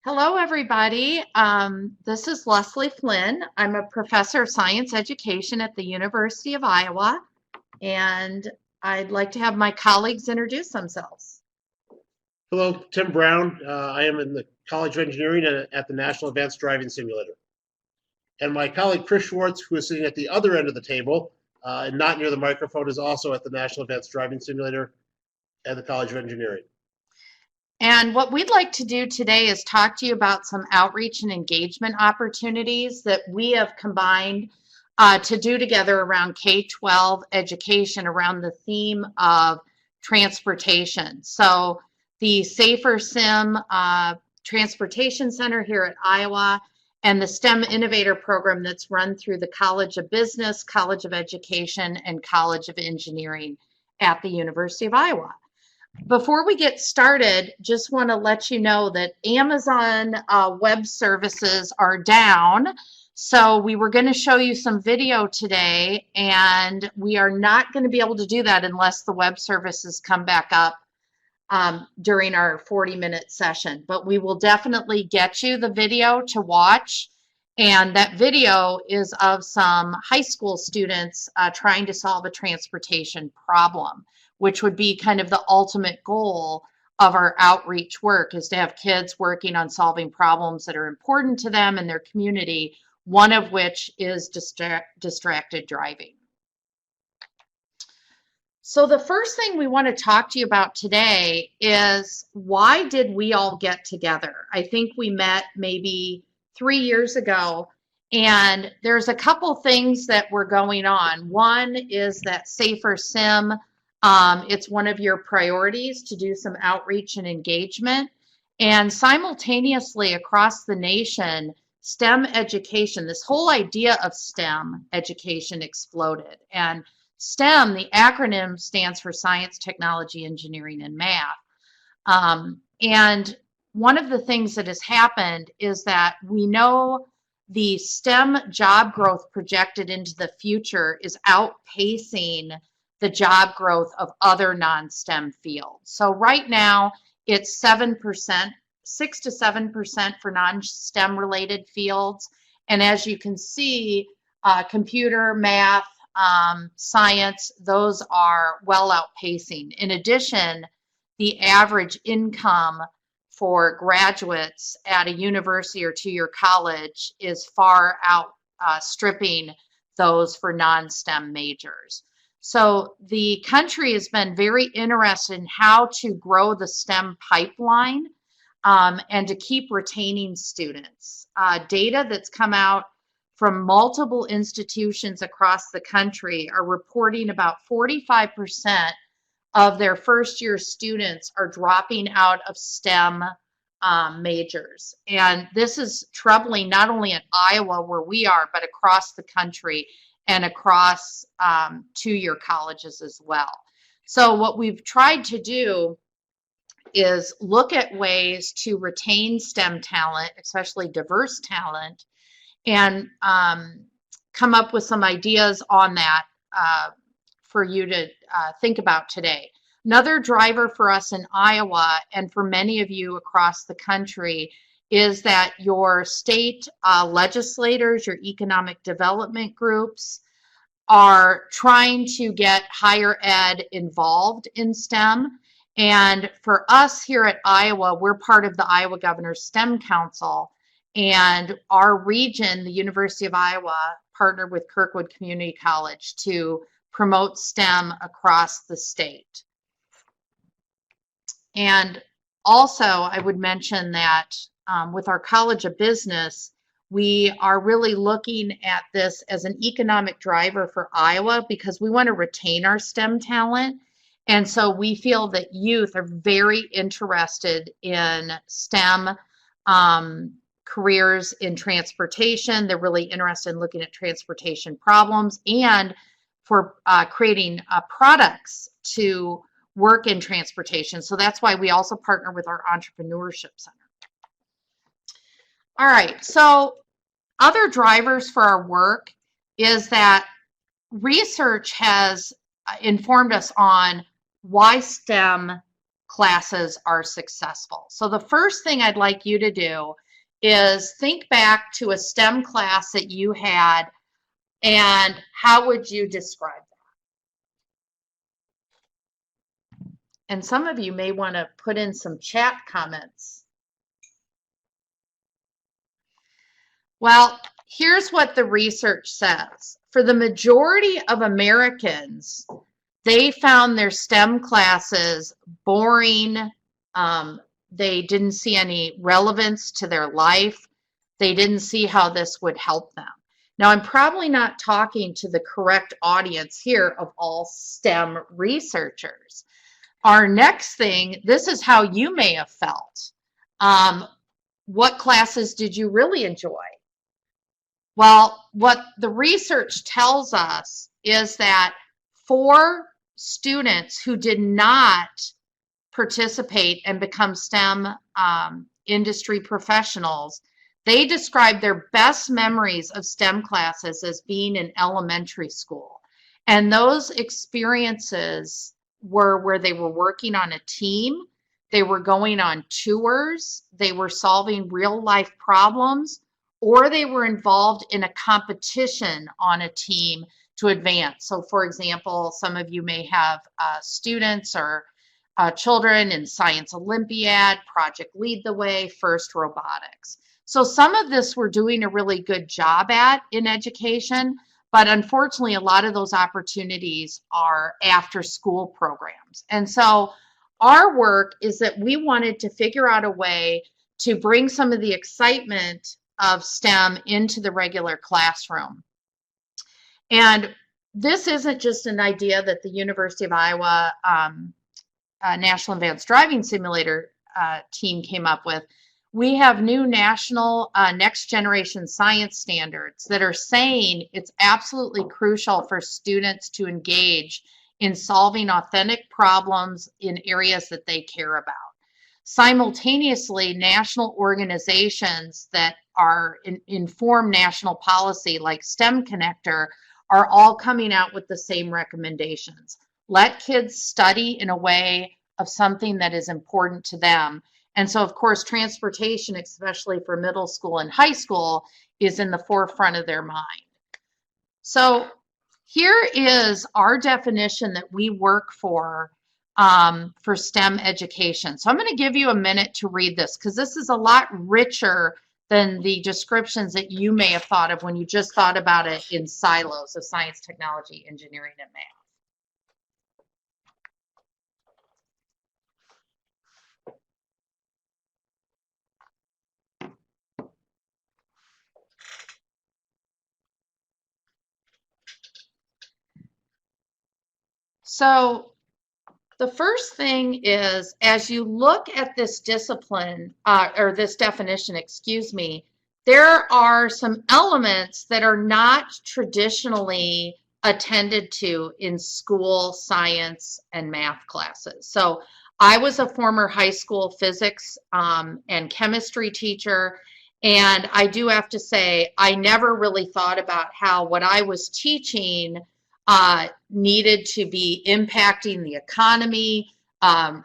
Hello, everybody. This is Leslie Flynn. I'm a professor of science education at the University of Iowa, and I'd like to have my colleagues introduce themselves. Hello, Tim Brown. I am in the College of Engineering at the National Advanced Driving Simulator. And my colleague Chris Schwartz, who is sitting at the other end of the table and not near the microphone, is also at the National Advanced Driving Simulator at the College of Engineering. And what we'd like to do today is talk to you about some outreach and engagement opportunities that we have combined to do together around K-12 education around the theme of transportation. So the Safer Sim Transportation Center here at Iowa and the STEM Innovator Program that's run through the College of Business, College of Education, and College of Engineering at the University of Iowa. Before we get started, just want to let you know that Amazon Web Services are down. So we were going to show you some video today, and we are not going to be able to do that unless the web services come back up during our 40-minute session. But we will definitely get you the video to watch. And that video is of some high school students trying to solve a transportation problem, which would be kind of the ultimate goal of our outreach work, is to have kids working on solving problems that are important to them and their community, one of which is distracted driving. So the first thing we want to talk to you about today is, why did we all get together? I think we met maybe 3 years ago, and there's a couple things that were going on. One is that Safer Sim, it's one of your priorities to do some outreach and engagement. And simultaneously across the nation, STEM education, this whole idea of STEM education exploded. And STEM, the acronym, stands for science, technology, engineering, and math. And one of the things that has happened is that we know the STEM job growth projected into the future is outpacing the job growth of other non-STEM fields. So right now it's 7%, 6 to 7% for non-STEM related fields. And as you can see, computer, math, science, those are well outpacing. In addition, the average income for graduates at a university or two-year college is far outstripping those for non-STEM majors. So the country has been very interested in how to grow the STEM pipeline and to keep retaining students. Data that's come out from multiple institutions across the country are reporting about 45% of their first-year students are dropping out of STEM majors. And this is troubling not only in Iowa where we are, but across the country and across two-year colleges as well. So what we've tried to do is look at ways to retain STEM talent, especially diverse talent, and come up with some ideas on that for you to think about today. Another driver for us in Iowa, and for many of you across the country, is that your state legislators, your economic development groups, are trying to get higher ed involved in STEM. And for us here at Iowa, we're part of the Iowa Governor's STEM Council. And our region, the University of Iowa, partnered with Kirkwood Community College to promote STEM across the state. And also, I would mention that with our College of Business, we are really looking at this as an economic driver for Iowa because we want to retain our STEM talent. And so we feel that youth are very interested in STEM careers in transportation. They're really interested in looking at transportation problems and for creating products to work in transportation. So that's why we also partner with our Entrepreneurship Center. All right, so other drivers for our work is that research has informed us on why STEM classes are successful. So the first thing I'd like you to do is think back to a STEM class that you had, and how would you describe that? And some of you may want to put in some chat comments. Well, here's what the research says. For the majority of Americans, they found their STEM classes boring. They didn't see any relevance to their life. They didn't see how this would help them. Now, I'm probably not talking to the correct audience here of all STEM researchers. Our next thing, this is how you may have felt. What classes did you really enjoy? Well, what the research tells us is that for students who did not participate and become STEM industry professionals, they described their best memories of STEM classes as being in elementary school. And those experiences were where they were working on a team, they were going on tours, they were solving real life problems, or they were involved in a competition on a team to advance. So for example, some of you may have students or children in Science Olympiad, Project Lead the Way, First Robotics. So some of this we're doing a really good job at in education, but unfortunately a lot of those opportunities are after school programs. And so our work is that we wanted to figure out a way to bring some of the excitement of STEM into the regular classroom. And this isn't just an idea that the University of Iowa National Advanced Driving Simulator team came up with. We have new national next generation science standards that are saying it's absolutely crucial for students to engage in solving authentic problems in areas that they care about. Simultaneously, national organizations that are inform national policy like STEM Connector are all coming out with the same recommendations. Let kids study in a way of something that is important to them. And so, of course, transportation, especially for middle school and high school, is in the forefront of their mind. So here is our definition that we work for STEM education. So I'm going to give you a minute to read this because this is a lot richer than the descriptions that you may have thought of when you just thought about it in silos of science, technology, engineering, and math. So the first thing is, as you look at this discipline, or this definition, excuse me, there are some elements that are not traditionally attended to in school science and math classes. So I was a former high school physics and chemistry teacher, and I do have to say, I never really thought about how what I was teaching needed to be impacting the economy,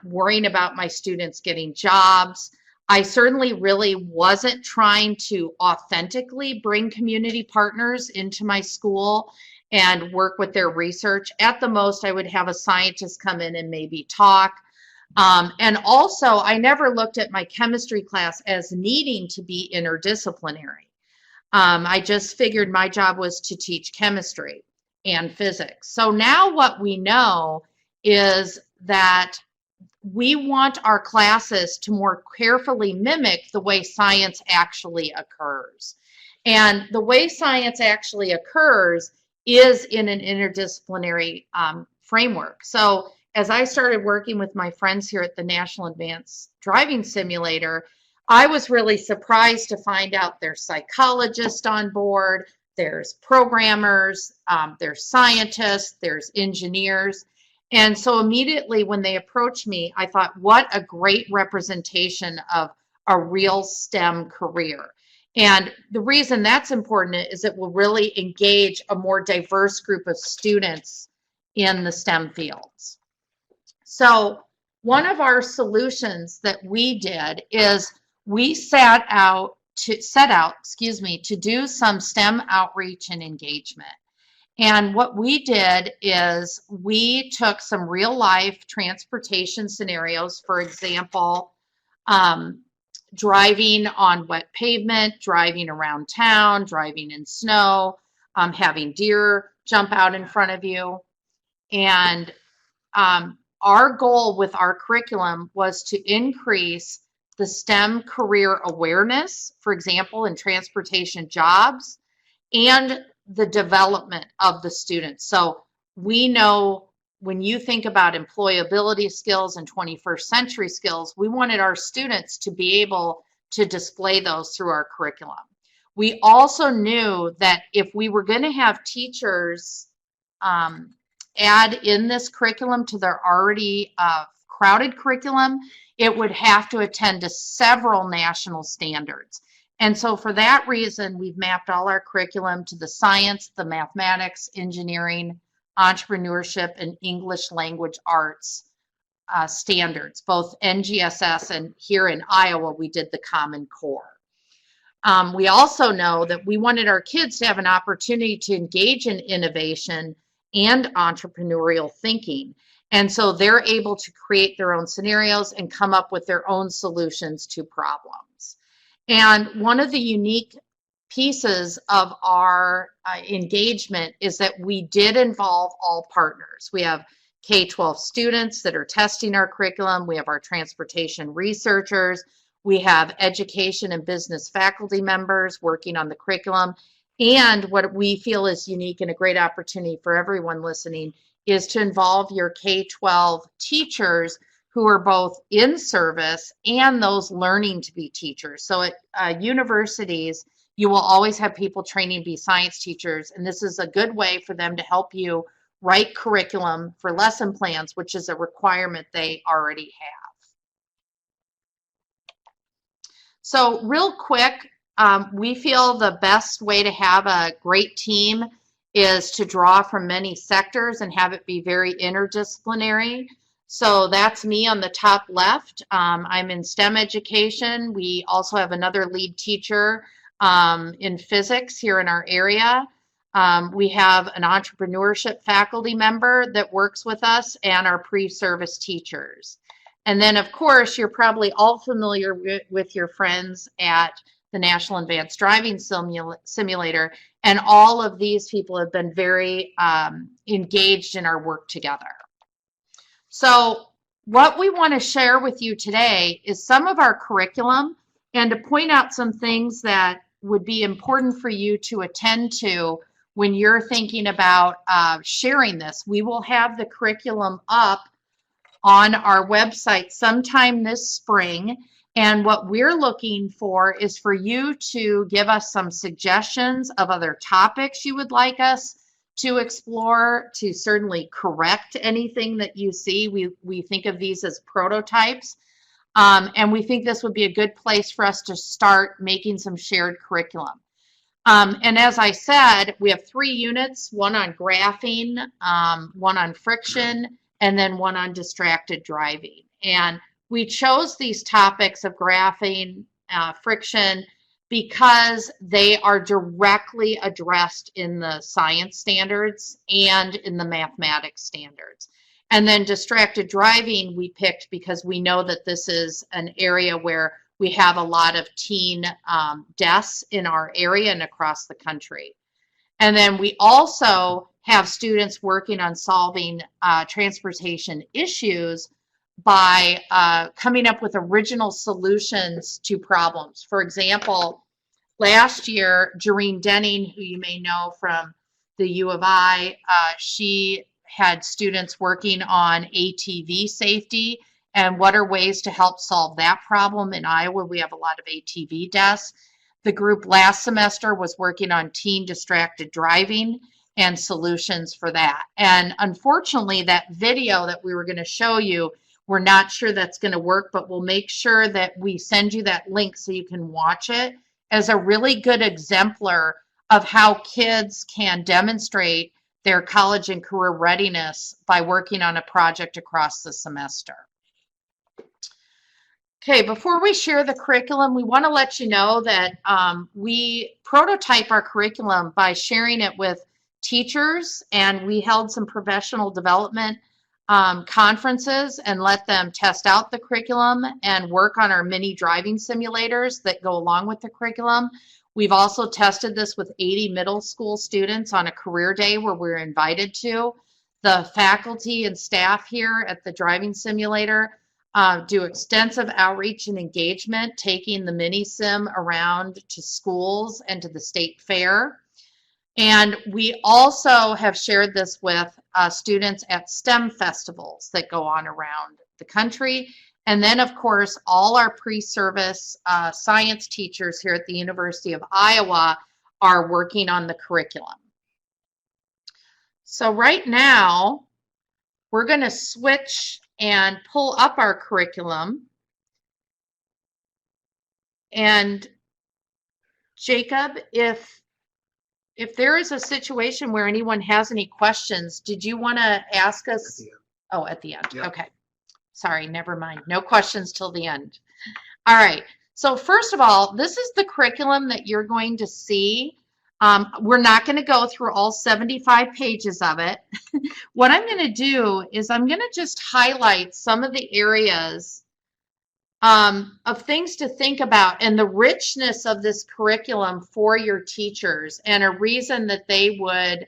worrying about my students getting jobs. I certainly really wasn't trying to authentically bring community partners into my school and work with their research. At the most, I would have a scientist come in and maybe talk. And also, I never looked at my chemistry class as needing to be interdisciplinary. I just figured my job was to teach chemistry and physics. So now what we know is that we want our classes to more carefully mimic the way science actually occurs. And the way science actually occurs is in an interdisciplinary framework. So as I started working with my friends here at the National Advanced Driving Simulator, I was really surprised to find out there's psychologists on board, there's programmers, there's scientists, there's engineers. And so immediately when they approached me, I thought, what a great representation of a real STEM career. And the reason that's important is it will really engage a more diverse group of students in the STEM fields. So one of our solutions that we did is we set out, excuse me, to do some STEM outreach and engagement. And what we did is we took some real life transportation scenarios, for example, driving on wet pavement, driving around town, driving in snow, having deer jump out in front of you. And our goal with our curriculum was to increase the STEM career awareness, for example, in transportation jobs, and the development of the students. So we know when you think about employability skills and 21st century skills, we wanted our students to be able to display those through our curriculum. We also knew that if we were going to have teachers add in this curriculum to their already crowded curriculum, it would have to attend to several national standards. And so for that reason, we've mapped all our curriculum to the science, the mathematics, engineering, entrepreneurship, and English language arts standards, both NGSS and here in Iowa, we did the Common Core. We also know that we wanted our kids to have an opportunity to engage in innovation and entrepreneurial thinking. And so they're able to create their own scenarios and come up with their own solutions to problems. And one of the unique pieces of our engagement is that we did involve all partners. We have K-12 students that are testing our curriculum. We have our transportation researchers. We have education and business faculty members working on the curriculum. And what we feel is unique and a great opportunity for everyone listening is to involve your K-12 teachers who are both in service and those learning to be teachers. So at universities, you will always have people training to be science teachers, and this is a good way for them to help you write curriculum for lesson plans, which is a requirement they already have. So real quick, we feel the best way to have a great team is to draw from many sectors and have it be very interdisciplinary. So that's me on the top left. I'm in STEM education. We also have another lead teacher in physics here in our area. We have an entrepreneurship faculty member that works with us and our pre-service teachers. And then, of course, you're probably all familiar with your friends at the National Advanced Driving Simulator, and all of these people have been very engaged in our work together. So what we want to share with you today is some of our curriculum and to point out some things that would be important for you to attend to when you're thinking about sharing this. We will have the curriculum up on our website sometime this spring. And what we're looking for is for you to give us some suggestions of other topics you would like us to explore, to certainly correct anything that you see. We think of these as prototypes. And we think this would be a good place for us to start making some shared curriculum. And as I said, we have 3 units, one on graphing, one on friction, and then one on distracted driving. And we chose these topics of graphing, friction, because they are directly addressed in the science standards and in the mathematics standards. And then distracted driving we picked because we know that this is an area where we have a lot of teen deaths in our area and across the country. And then we also have students working on solving transportation issues by coming up with original solutions to problems. For example, last year, Jareen Denning, who you may know from the U of I, she had students working on ATV safety and what are ways to help solve that problem. In Iowa, we have a lot of ATV deaths. The group last semester was working on teen distracted driving and solutions for that. And unfortunately, that video that we were going to show you, we're not sure that's going to work, but we'll make sure that we send you that link so you can watch it as a really good exemplar of how kids can demonstrate their college and career readiness by working on a project across the semester. Okay, before we share the curriculum, we want to let you know that we prototype our curriculum by sharing it with teachers, and we held some professional development conferences and let them test out the curriculum and work on our mini driving simulators that go along with the curriculum. We've also tested this with 80 middle school students on a career day where we were invited to. The faculty and staff here at the driving simulator do extensive outreach and engagement, taking the MiniSim around to schools and to the state fair. And we also have shared this with students at STEM festivals that go on around the country. And then, of course, all our pre-service science teachers here at the University of Iowa are working on the curriculum. So right now, we're going to switch and pull up our curriculum. And Jacob, if there is a situation where anyone has any questions, did you want to ask us? At the end. Yep. Okay. Sorry, never mind. No questions till the end. All right. So first of all, this is the curriculum that you're going to see. We're not going to go through all 75 pages of it. What I'm going to do is I'm going to just highlight some of the areas of things to think about and the richness of this curriculum for your teachers and a reason that they would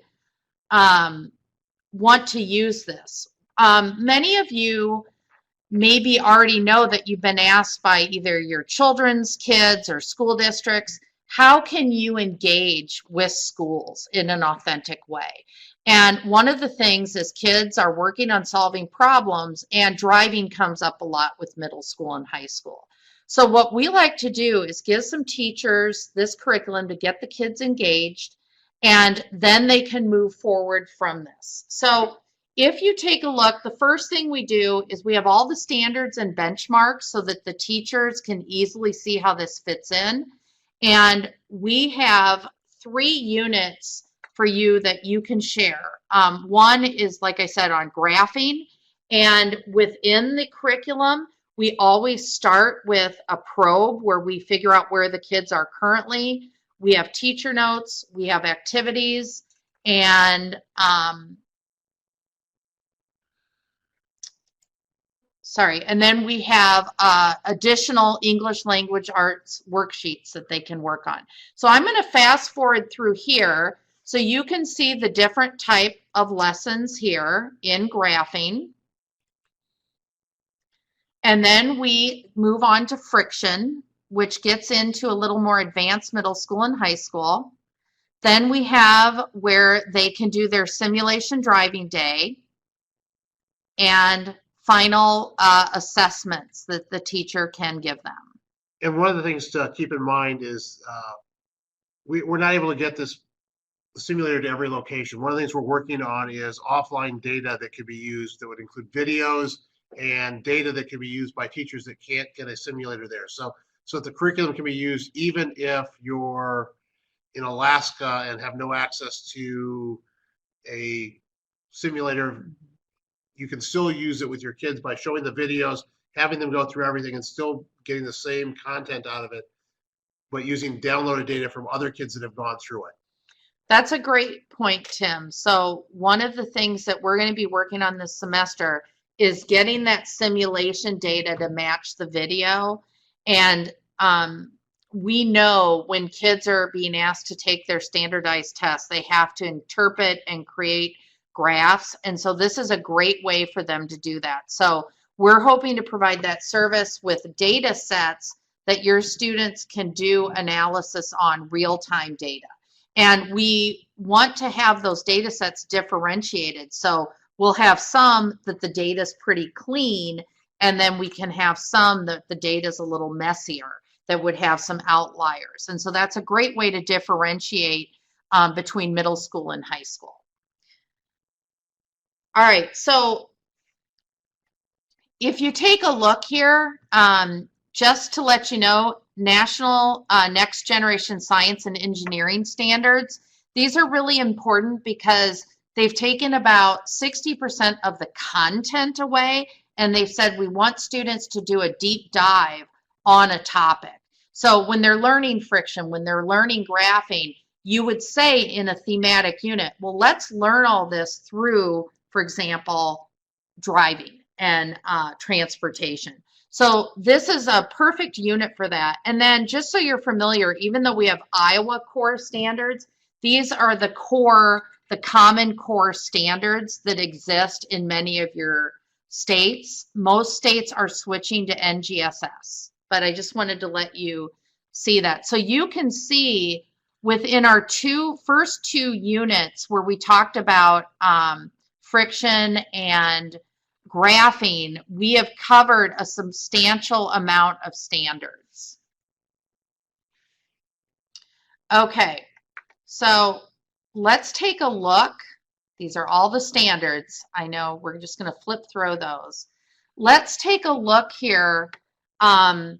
want to use this. Many of you maybe already know that you've been asked by either your children's kids or school districts, how can you engage with schools in an authentic way? And one of the things is kids are working on solving problems, and driving comes up a lot with middle school and high school. So what we like to do is give some teachers this curriculum to get the kids engaged, and then they can move forward from this. So if you take a look, the first thing we do is we have all the standards and benchmarks so that the teachers can easily see how this fits in. And we have 3 units for you that you can share. One is, like I said, on graphing. And within the curriculum, we always start with a probe where we figure out where the kids are currently. We have teacher notes, we have activities, and and then we have additional English language arts worksheets that they can work on. So I'm going to fast forward through here so you can see the different type of lessons here in graphing. And then we move on to friction, which gets into a little more advanced middle school and high school. Then we have where they can do their simulation driving day and final assessments that the teacher can give them. And one of the things to keep in mind is we're not able to get this simulator to every location. One of the things we're working on is offline data that could be used that would include videos and data that can be used by teachers that can't get a simulator there. So the curriculum can be used even if you're in Alaska and have no access to a simulator. You can still use it with your kids by showing the videos, having them go through everything, and still getting the same content out of it, but using downloaded data from other kids that have gone through it. That's a great point, Tim. So one of the things that we're going to be working on this semester is getting that simulation data to match the video. And we know when kids are being asked to take their standardized tests, they have to interpret and create graphs. And so this is a great way for them to do that. So we're hoping to provide that service with data sets that your students can do analysis on real-time data. And we want to have those data sets differentiated. So we'll have some that the data is pretty clean, and then we can have some that the data is a little messier, that would have some outliers. And so that's a great way to differentiate between middle school and high school. All right, so if you take a look here, just to let you know, National Next Generation Science and Engineering Standards, these are really important because they've taken about 60% of the content away and they've said we want students to do a deep dive on a topic. So when they're learning friction, when they're learning graphing, you would say in a thematic unit, well, let's learn all this through, for example, driving and transportation. So this is a perfect unit for that. And then just so you're familiar, even though we have Iowa core standards, these are the common core standards that exist in many of your states. Most states are switching to NGSS, but I just wanted to let you see that. So you can see within our first two units where we talked about friction and graphing, we have covered a substantial amount of standards. Okay, so let's take a look. These are all the standards. I know we're just going to flip through those. Let's take a look here at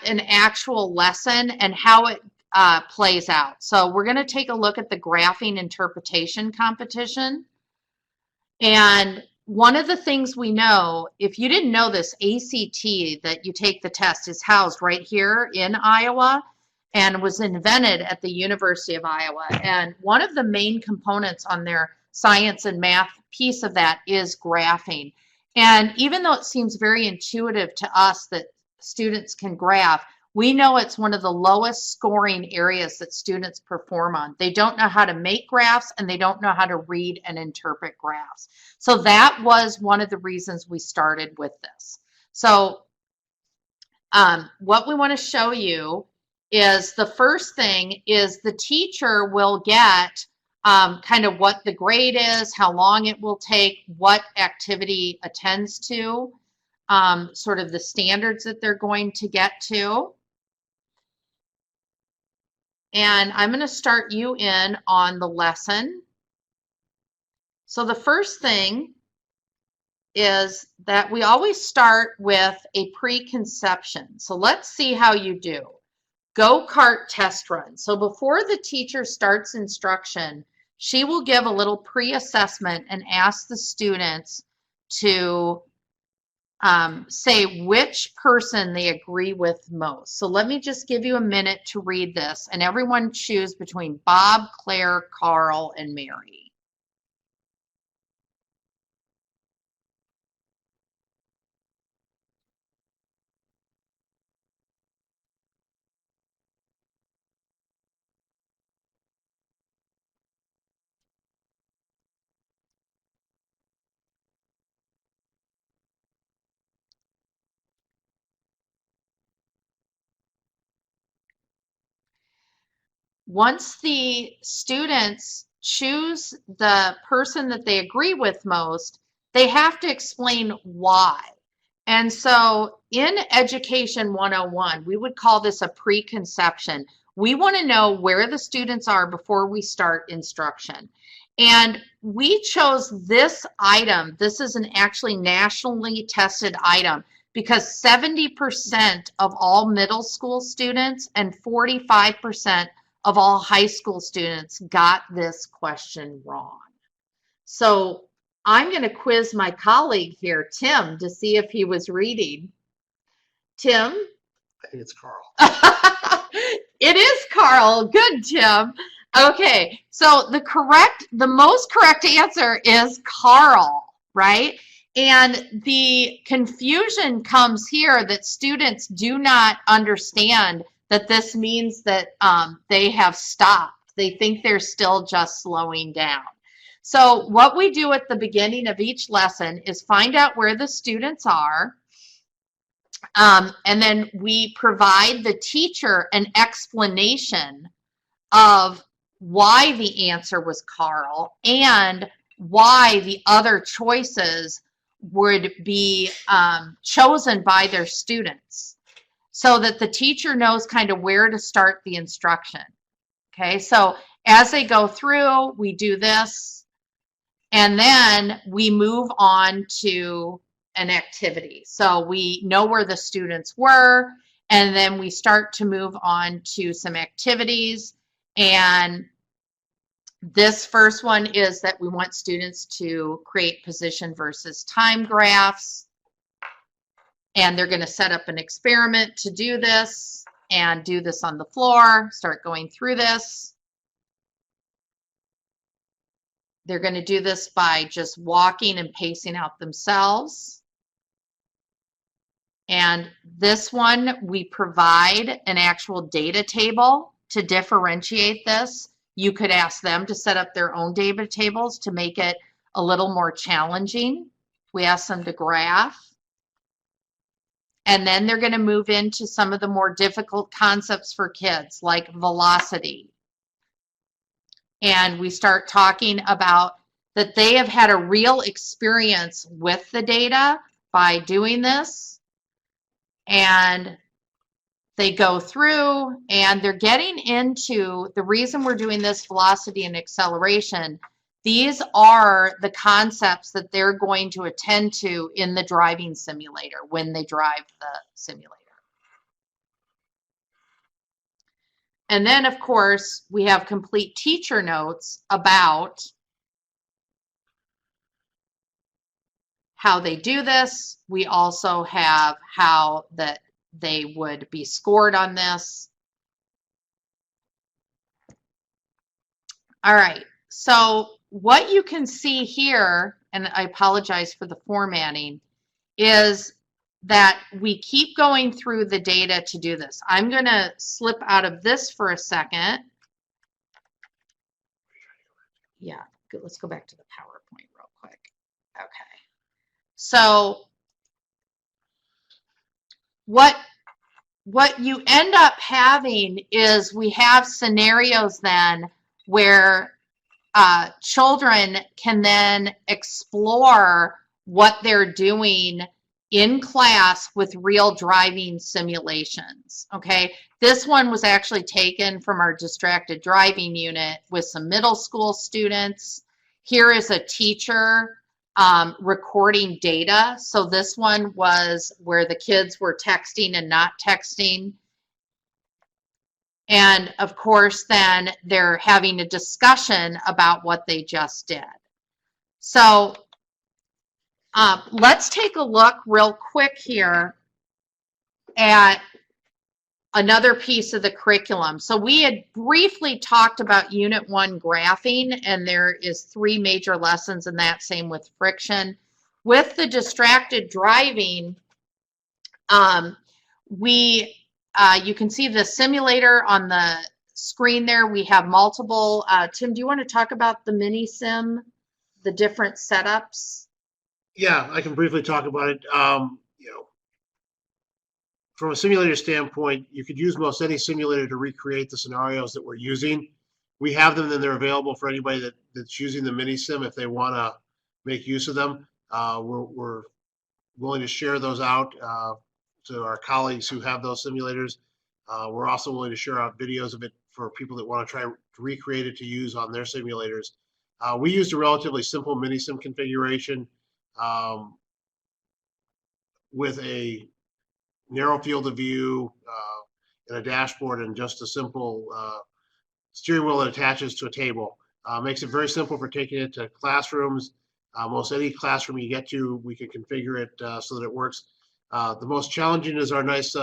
an actual lesson and how it plays out. So we're going to take a look at the graphing interpretation competition. And one of the things we know, if you didn't know this, ACT that you take the test is housed right here in Iowa and was invented at the University of Iowa. And one of the main components on their science and math piece of that is graphing. And even though it seems very intuitive to us that students can graph, we know it's one of the lowest scoring areas that students perform on. They don't know how to make graphs and they don't know how to read and interpret graphs. So that was one of the reasons we started with this. So what we want to show you is the first thing is the teacher will get kind of what the grade is, how long it will take, what activity attends to, sort of the standards that they're going to get to. And I'm going to start you in on the lesson. So the first thing is that we always start with a preconception. So let's see how you do. Go-kart test run. So before the teacher starts instruction, she will give a little pre-assessment and ask the students to say which person they agree with most. So let me just give you a minute to read this, and everyone choose between Bob, Claire, Carl, and Mary. Once the students choose the person that they agree with most, they have to explain why. And so in Education 101, we would call this a preconception. We want to know where the students are before we start instruction. And we chose this item. This is an actually nationally tested item because 70% of all middle school students and 45% of all high school students got this question wrong. So I'm going to quiz my colleague here, Tim, to see if he was reading. Tim? I think it's Carl. It is Carl. Good, Tim. Okay, so the most correct answer is Carl, right? And the confusion comes here that students do not understand that this means that they have stopped. They think they're still just slowing down. So what we do at the beginning of each lesson is find out where the students are, and then we provide the teacher an explanation of why the answer was Carl and why the other choices would be chosen by their students, so that the teacher knows kind of where to start the instruction. Okay, so as they go through, we do this, and then we move on to an activity. So we know where the students were, and then we start to move on to some activities. And This first one is that we want students to create position versus time graphs. And they're going to set up an experiment to do this and do this on the floor, start going through this. They're going to do this by just walking and pacing out themselves. And this one, we provide an actual data table to differentiate this. You could ask them to set up their own data tables to make it a little more challenging. We ask them to graph. And then they're going to move into some of the more difficult concepts for kids, like velocity. And we start talking about that they have had a real experience with the data by doing this. And they go through and they're getting into the reason we're doing this velocity and acceleration. These are the concepts that they're going to attend to in the driving simulator when they drive the simulator. And then, of course, we have complete teacher notes about how they do this. We also have how that they would be scored on this. All right, so what you can see here, and I apologize for the formatting, is that we keep going through the data to do this. I'm going to slip out of this for a second. Yeah, good. Let's go back to the PowerPoint real quick. Okay. So what you end up having is we have scenarios then where children can then explore what they're doing in class with real driving simulations. Okay, this one was actually taken from our distracted driving unit with some middle school students. Here is a teacher recording data. So this one was where the kids were texting and not texting. And of course, then they're having a discussion about what they just did. So let's take a look real quick here at another piece of the curriculum. So we had briefly talked about Unit 1 graphing, and there is 3 major lessons in that, same with friction. With the distracted driving, you can see the simulator on the screen there. We have multiple. Tim, do you want to talk about the MiniSim, the different setups? Yeah, I can briefly talk about it. From a simulator standpoint, you could use most any simulator to recreate the scenarios that we're using. We have them, and they're available for anybody that's using the MiniSim if they want to make use of them. We're willing to share those out to our colleagues who have those simulators. We're also willing to share out videos of it for people that want to try to recreate it to use on their simulators. We used a relatively simple MiniSim configuration with a narrow field of view and a dashboard and just a simple steering wheel that attaches to a table. Makes it very simple for taking it to classrooms. Most any classroom you get to, we can configure it so that it works. The most challenging is our nice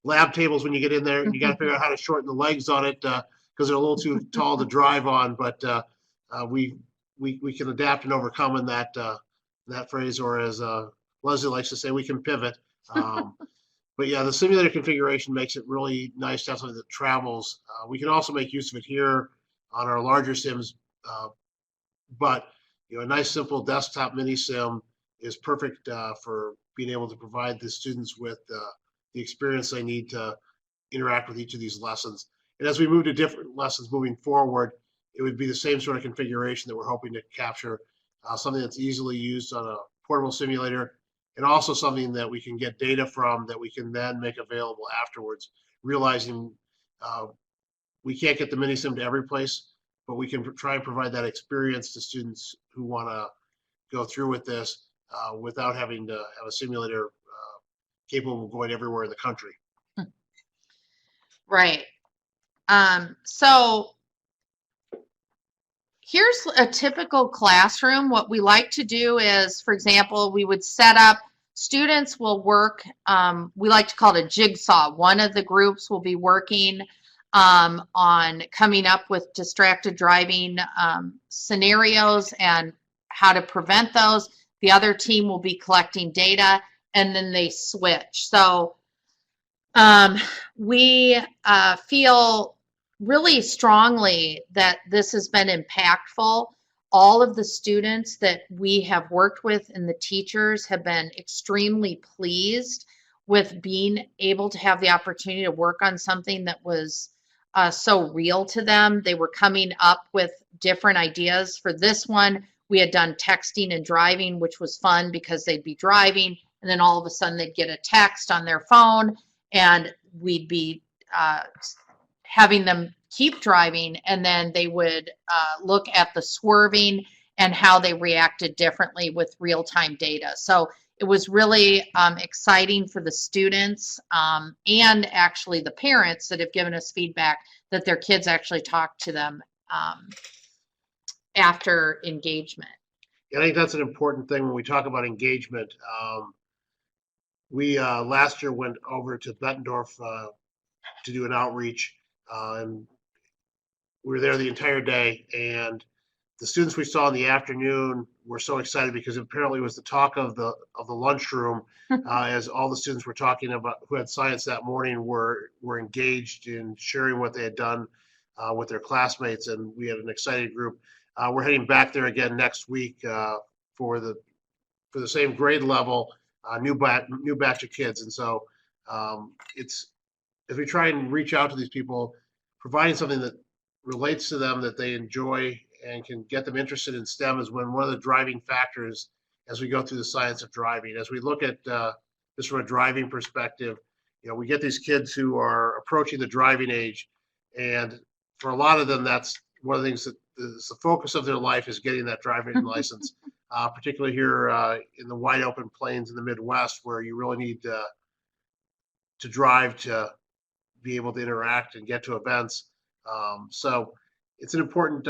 lab tables when you get in there, and you got to figure out how to shorten the legs on it because they're a little too tall to drive on. But we can adapt and overcome in that phrase, or as Leslie likes to say, we can pivot. But yeah, the simulator configuration makes it really nice to have something that travels. We can also make use of it here on our larger sims, but a nice simple desktop mini sim is perfect for being able to provide the students with the experience they need to interact with each of these lessons. And as we move to different lessons moving forward, it would be the same sort of configuration that we're hoping to capture, something that's easily used on a portable simulator, and also something that we can get data from that we can then make available afterwards, realizing we can't get the MiniSim to every place, but we can try and provide that experience to students who want to go through with this without having to have a simulator capable of going everywhere in the country. Right. So here's a typical classroom. What we like to do is, for example, we would set up, students will work, we like to call it a jigsaw. One of the groups will be working on coming up with distracted driving scenarios and how to prevent those. The other team will be collecting data, and then they switch. So we feel really strongly that this has been impactful. All of the students that we have worked with and the teachers have been extremely pleased with being able to have the opportunity to work on something that was so real to them. They were coming up with different ideas. For this one, we had done texting and driving, which was fun because they'd be driving and then all of a sudden they'd get a text on their phone, and we'd be having them keep driving, and then they would look at the swerving and how they reacted differently with real-time data. So it was really exciting for the students and actually the parents that have given us feedback that their kids actually talk to them after engagement. I think that's an important thing when we talk about engagement. We last year went over to Bettendorf to do an outreach, and we were there the entire day. And the students we saw in the afternoon were so excited because apparently it was the talk of the lunchroom, as all the students were talking about who had science that morning were engaged in sharing what they had done with their classmates, and we had an excited group. We're heading back there again next week for the same grade level, new batch of kids, and so it's, as we try and reach out to these people, providing something that relates to them, that they enjoy and can get them interested in STEM, is one of the driving factors as we go through the science of driving. As we look at this from a driving perspective, we get these kids who are approaching the driving age, and for a lot of them, that's one of the things that is the focus of their life, is getting that driving license, particularly here in the wide open plains in the Midwest, where you really need to drive to be able to interact and get to events. So it's an important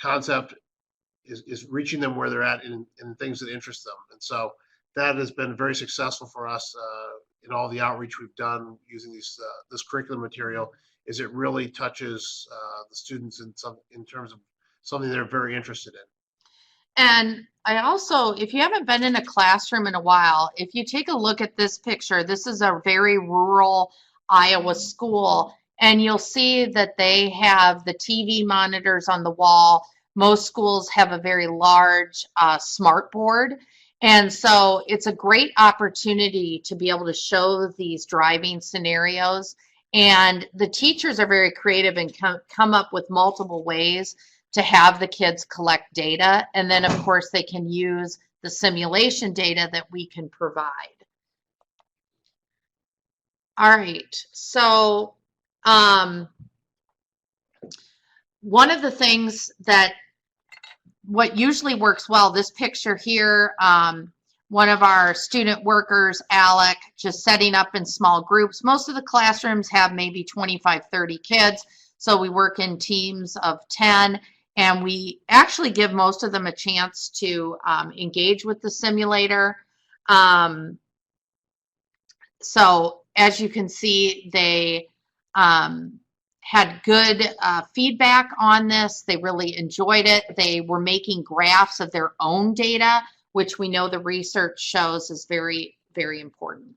concept, is reaching them where they're at in things that interest them. And so that has been very successful for us in all the outreach we've done using this curriculum material, is it really touches the students in terms of something they're very interested in. And I also, if you haven't been in a classroom in a while, if you take a look at this picture, this is a very rural Iowa school, and you'll see that they have the TV monitors on the wall. Most schools have a very large smart board. And so it's a great opportunity to be able to show these driving scenarios. And the teachers are very creative and come up with multiple ways to have the kids collect data. And then, of course, they can use the simulation data that we can provide. All right, so one of the things that what usually works well, this picture here, one of our student workers, Alec, just setting up in small groups. Most of the classrooms have maybe 25, 30 kids, so we work in teams of 10, and we actually give most of them a chance to engage with the simulator. So as you can see, they had good feedback on this. They really enjoyed it. They were making graphs of their own data, which we know the research shows is very, very important.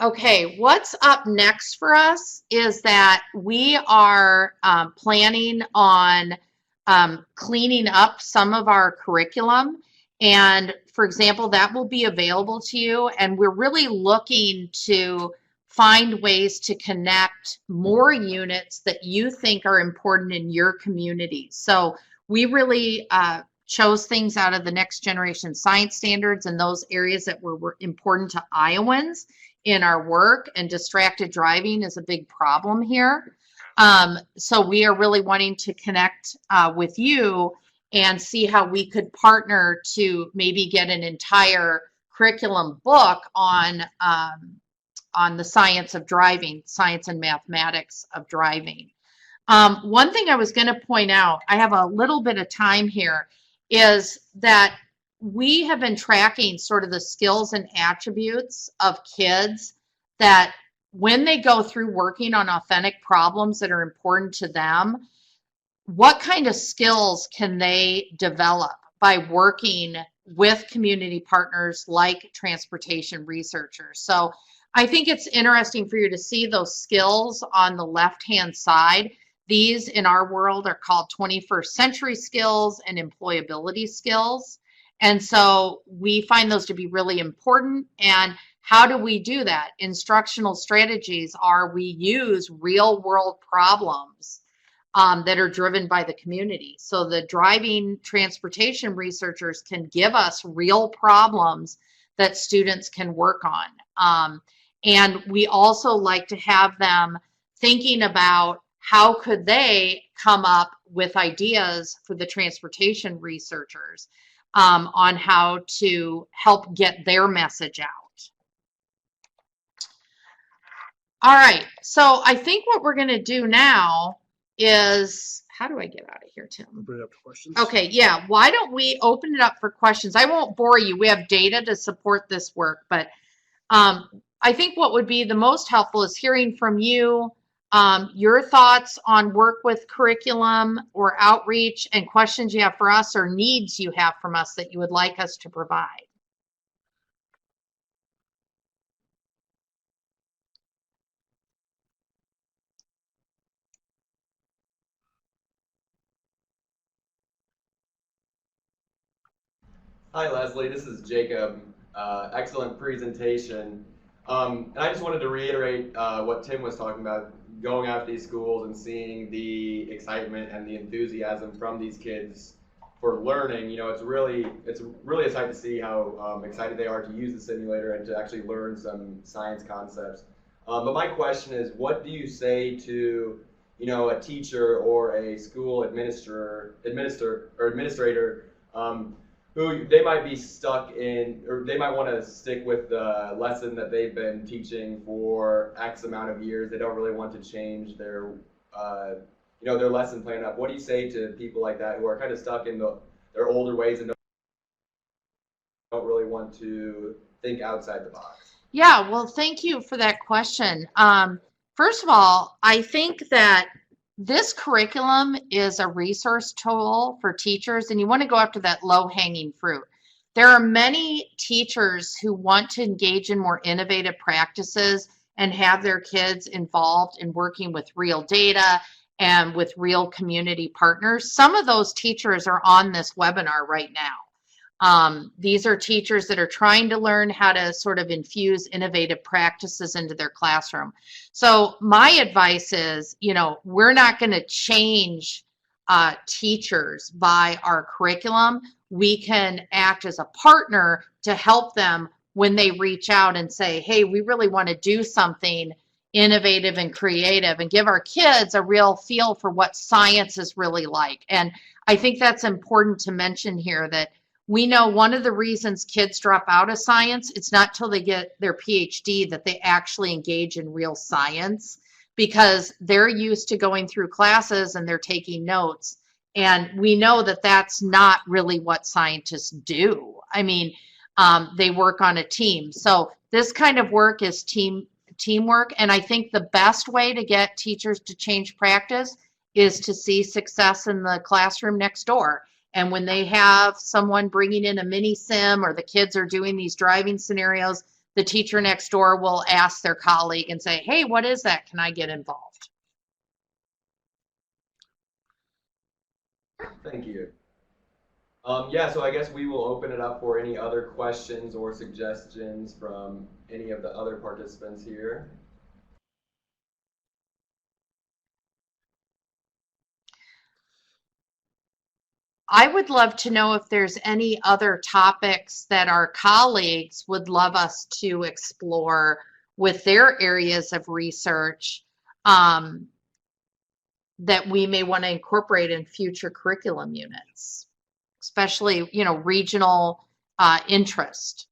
Okay, what's up next for us is that we are planning on cleaning up some of our curriculum. And for example, that will be available to you. And we're really looking to find ways to connect more units that you think are important in your community. So we really chose things out of the next generation science standards and those areas that were important to Iowans in our work, and distracted driving is a big problem here. So we are really wanting to connect with you and see how we could partner to maybe get an entire curriculum book on the science of driving, science and mathematics of driving. One thing I was going to point out, I have a little bit of time here, is that we have been tracking sort of the skills and attributes of kids that when they go through working on authentic problems that are important to them, what kind of skills can they develop by working with community partners like transportation researchers? So I think it's interesting for you to see those skills on the left-hand side. These in our world are called 21st century skills and employability skills. And so we find those to be really important. And how do we do that? Instructional strategies are we use real world problems that are driven by the community. So the driving transportation researchers can give us real problems that students can work on. And we also like to have them thinking about how could they come up with ideas for the transportation researchers on how to help get their message out. All right, so I think what we're going to do now is, how do I get out of here, Tim? Open it up to questions. Okay, yeah, why don't we open it up for questions? I won't bore you. We have data to support this work, but I think what would be the most helpful is hearing from you, your thoughts on work with curriculum or outreach and questions you have for us or needs you have from us that you would like us to provide. Hi, Leslie. This is Jacob. Excellent presentation. And I just wanted to reiterate what Tim was talking about, going out to these schools and seeing the excitement and the enthusiasm from these kids for learning. You know, it's really a sight to see how excited they are to use the simulator and to actually learn some science concepts. But my question is, what do you say to, you know, a teacher or a school administrator who they might be stuck in, or they might want to stick with the lesson that they've been teaching for X amount of years. They don't really want to change their, you know, their lesson plan up. What do you say to people like that who are kind of stuck in their older ways and don't really want to think outside the box? Yeah, well, thank you for that question. First of all, I think that this curriculum is a resource tool for teachers, and you want to go after that low-hanging fruit. There are many teachers who want to engage in more innovative practices and have their kids involved in working with real data and with real community partners. Some of those teachers are on this webinar right now. These are teachers that are trying to learn how to sort of infuse innovative practices into their classroom. So my advice is, you know, we're not going to change teachers by our curriculum. We can act as a partner to help them when they reach out and say, hey, we really want to do something innovative and creative and give our kids a real feel for what science is really like. And I think that's important to mention here, that we know one of the reasons kids drop out of science, it's not till they get their PhD that they actually engage in real science, because they're used to going through classes and they're taking notes. And we know that that's not really what scientists do. I mean, they work on a team. So this kind of work is teamwork. And I think the best way to get teachers to change practice is to see success in the classroom next door. And when they have someone bringing in a MiniSim or the kids are doing these driving scenarios, the teacher next door will ask their colleague and say, hey, what is that? Can I get involved? Thank you. Yeah, so I guess we will open it up for any other questions or suggestions from any of the other participants here. I would love to know if there's any other topics that our colleagues would love us to explore with their areas of research that we may want to incorporate in future curriculum units, especially, you know, regional interest.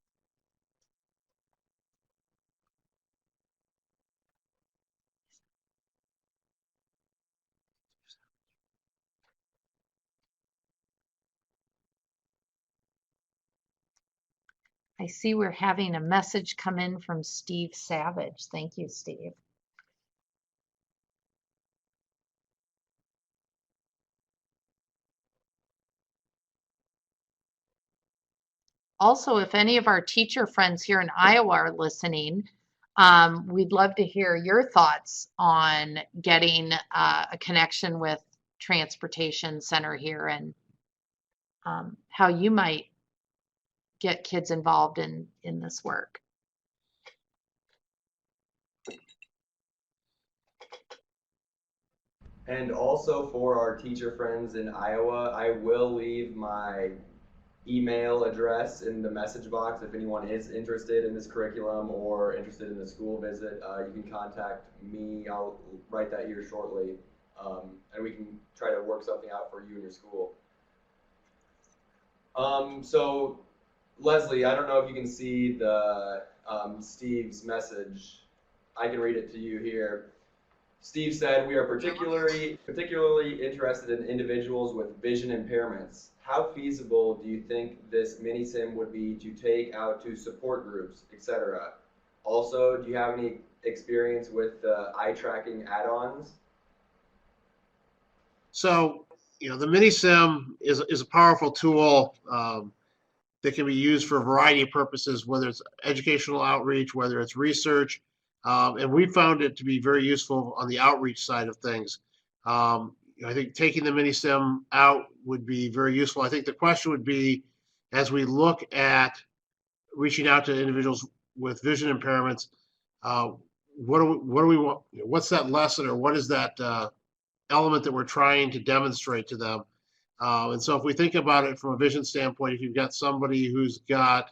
I see we're having a message come in from Steve Savage. Thank you, Steve. Also, if any of our teacher friends here in Iowa are listening, we'd love to hear your thoughts on getting a connection with Transportation Center here and how you might get kids involved in this work. And also for our teacher friends in Iowa, I will leave my email address in the message box if anyone is interested in this curriculum or interested in the school visit. You can contact me. I'll write that here shortly, and we can try to work something out for you and your school. So Leslie, I don't know if you can see the Steve's message. I can read it to you here. Steve said, we are particularly interested in individuals with vision impairments. How feasible do you think this MiniSim would be to take out to support groups, etc.? Also, do you have any experience with eye tracking add-ons? So, the MiniSim is a powerful tool that can be used for a variety of purposes, whether it's educational outreach, whether it's research, and we found it to be very useful on the outreach side of things. I think taking the MiniSim out would be very useful. I think the question would be, as we look at reaching out to individuals with vision impairments, what do we want? What's that lesson, or what is that element that we're trying to demonstrate to them? And so if we think about it from a vision standpoint, if you've got somebody who's got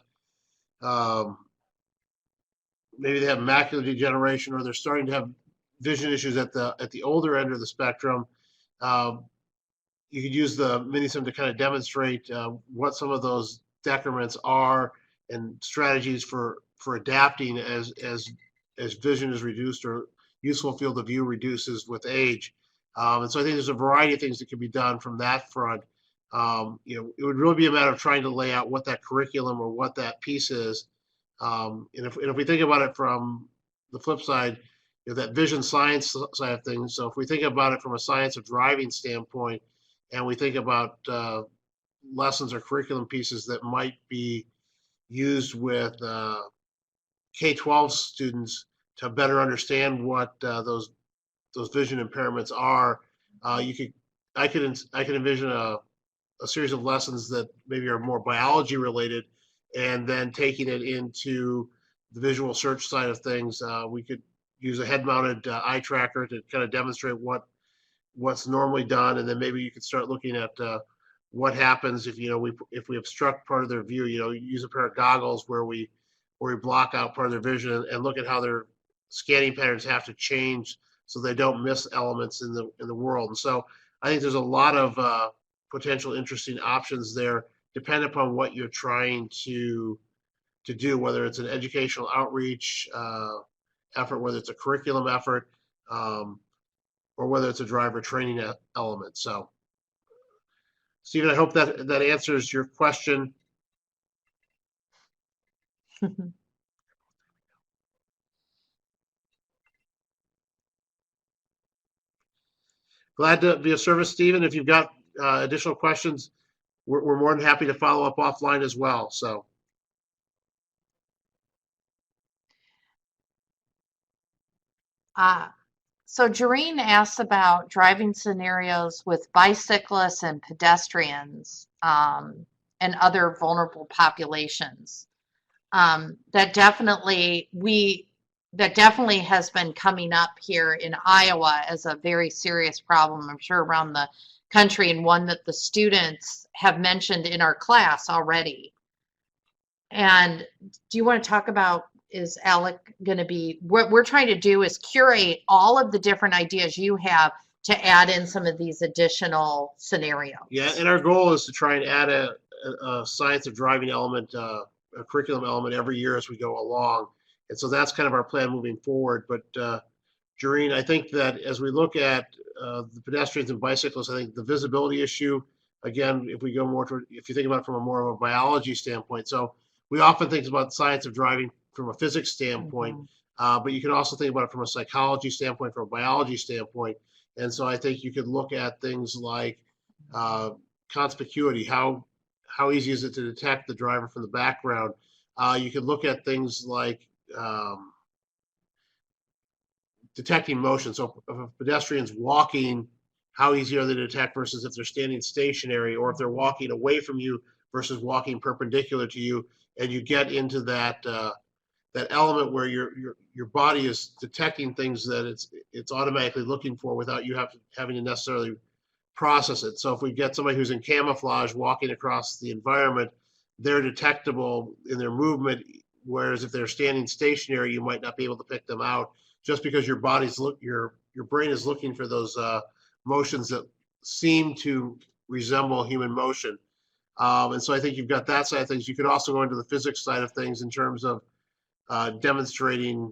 maybe they have macular degeneration, or they're starting to have vision issues at the older end of the spectrum, you could use the MiniSim to kind of demonstrate what some of those decrements are and strategies for adapting as vision is reduced or useful field of view reduces with age. And so I think there's a variety of things that can be done from that front. It would really be a matter of trying to lay out what that curriculum or what that piece is. And if we think about it from the flip side, that vision science side of things. So if we think about it from a science of driving standpoint, and we think about lessons or curriculum pieces that might be used with K-12 students to better understand what those vision impairments are, I could envision a series of lessons that maybe are more biology related, and then taking it into the visual search side of things. We could use a head-mounted eye tracker to kind of demonstrate what's normally done, and then maybe you could start looking at what happens if we obstruct part of their view. Use a pair of goggles where we block out part of their vision, and look at how their scanning patterns have to change so they don't miss elements in the world. And so I think there's a lot of potential interesting options there, depending upon what you're trying to do, whether it's an educational outreach effort, whether it's a curriculum effort, or whether it's a driver training element. So, Stephen, I hope that answers your question. Glad to be of service, Stephen. If you've got additional questions, we're more than happy to follow up offline as well. So. So Jareen asks about driving scenarios with bicyclists and pedestrians and other vulnerable populations. That definitely has been coming up here in Iowa as a very serious problem, I'm sure, around the country, and one that the students have mentioned in our class already. And do you want to talk about, is Alec going to be, what we're trying to do is curate all of the different ideas you have to add in some of these additional scenarios. Yeah, and our goal is to try and add a science of driving element, a curriculum element every year as we go along. And so that's kind of our plan moving forward. But Jareen, I think that as we look at the pedestrians and bicyclists, I think the visibility issue, again, if we go more toward, if you think about it from a more of a biology standpoint, so we often think about science of driving from a physics standpoint, but you can also think about it from a psychology standpoint, from a biology standpoint. And so I think you could look at things like uh, conspicuity. How easy is it to detect the driver from the background? You could look at things like detecting motion. So if a pedestrian's walking, how easy are they to detect versus if they're standing stationary, or if they're walking away from you versus walking perpendicular to you, and you get into that element where your body is detecting things that it's automatically looking for without you having to necessarily process it. So if we get somebody who's in camouflage walking across the environment, they're detectable in their movement, whereas if they're standing stationary, you might not be able to pick them out just because your brain is looking for those motions that seem to resemble human motion. And so I think you've got that side of things. You could also go into the physics side of things in terms of demonstrating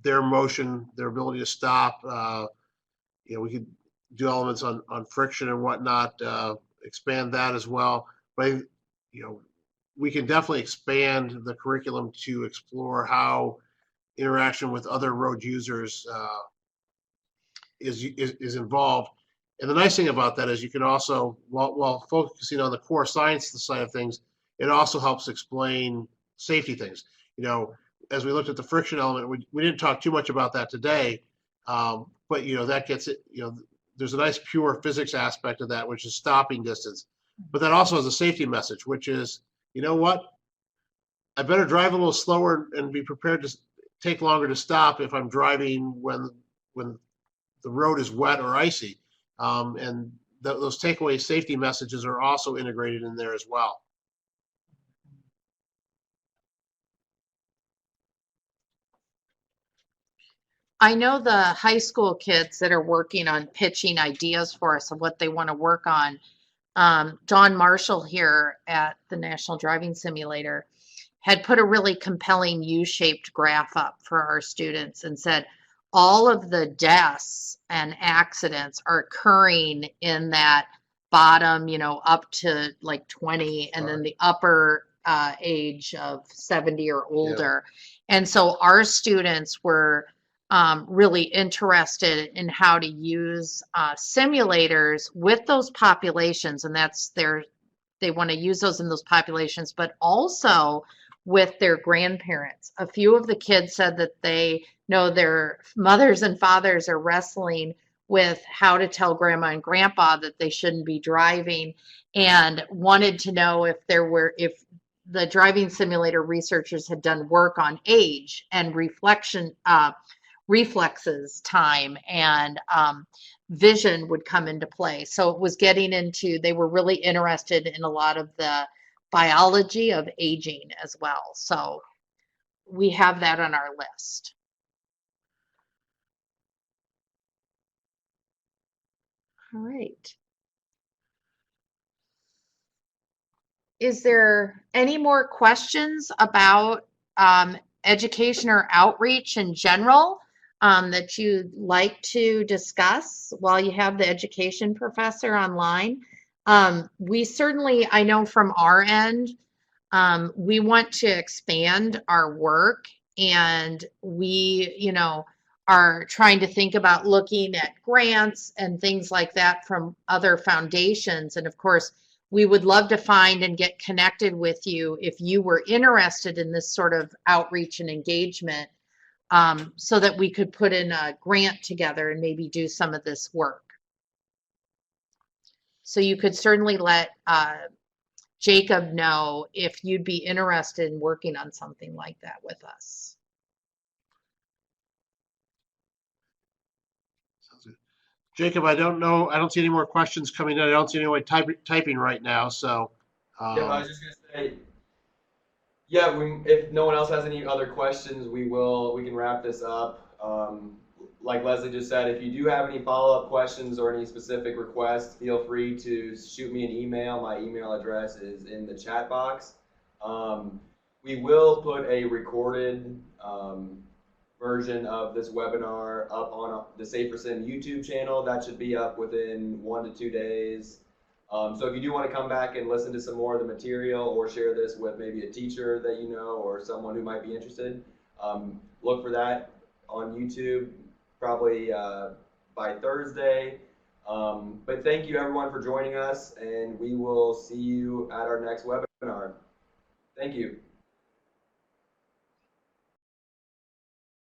their motion, their ability to stop. We could do elements on friction and whatnot, expand that as well. But we can definitely expand the curriculum to explore how interaction with other road users is involved. And the nice thing about that is you can also, while focusing on the core science side of things, it also helps explain safety things. As we looked at the friction element, we didn't talk too much about that today, but that gets it. There's a nice pure physics aspect of that, which is stopping distance, but that also has a safety message, which is, what? I better drive a little slower and be prepared to take longer to stop if I'm driving when the road is wet or icy. And those takeaway safety messages are also integrated in there as well. I know the high school kids that are working on pitching ideas for us of what they want to work on. Don Marshall here at the National Driving Simulator had put a really compelling U-shaped graph up for our students and said all of the deaths and accidents are occurring in that bottom, up to like 20, and then the upper age of 70 or older. Yeah. And so our students were really interested in how to use simulators with those populations, and they want to use those in those populations, but also with their grandparents. A few of the kids said that they know their mothers and fathers are wrestling with how to tell grandma and grandpa that they shouldn't be driving, and wanted to know if the driving simulator researchers had done work on age and reflexes time, and vision would come into play. So it was they were really interested in a lot of the biology of aging as well. So we have that on our list. All right. Is there any more questions about education or outreach in general that you'd like to discuss while you have the education professor online? We certainly, I know from our end, we want to expand our work, and we, are trying to think about looking at grants and things like that from other foundations. And of course, we would love to find and get connected with you if you were interested in this sort of outreach and engagement, so that we could put in a grant together and maybe do some of this work. So you could certainly let Jacob know if you'd be interested in working on something like that with us. Sounds good. Jacob, I don't see any more questions coming in. I don't see anyone typing right now. So, Yeah, I was just gonna say, yeah, if no one else has any other questions, we can wrap this up. Like Leslie just said, if you do have any follow-up questions or any specific requests, feel free to shoot me an email. My email address is in the chat box. We will put a recorded version of this webinar up on the Safer Sim YouTube channel. That should be up within 1 to 2 days. So if you do want to come back and listen to some more of the material or share this with maybe a teacher that you know or someone who might be interested, look for that on YouTube probably by Thursday. But thank you everyone for joining us, and we will see you at our next webinar. Thank you.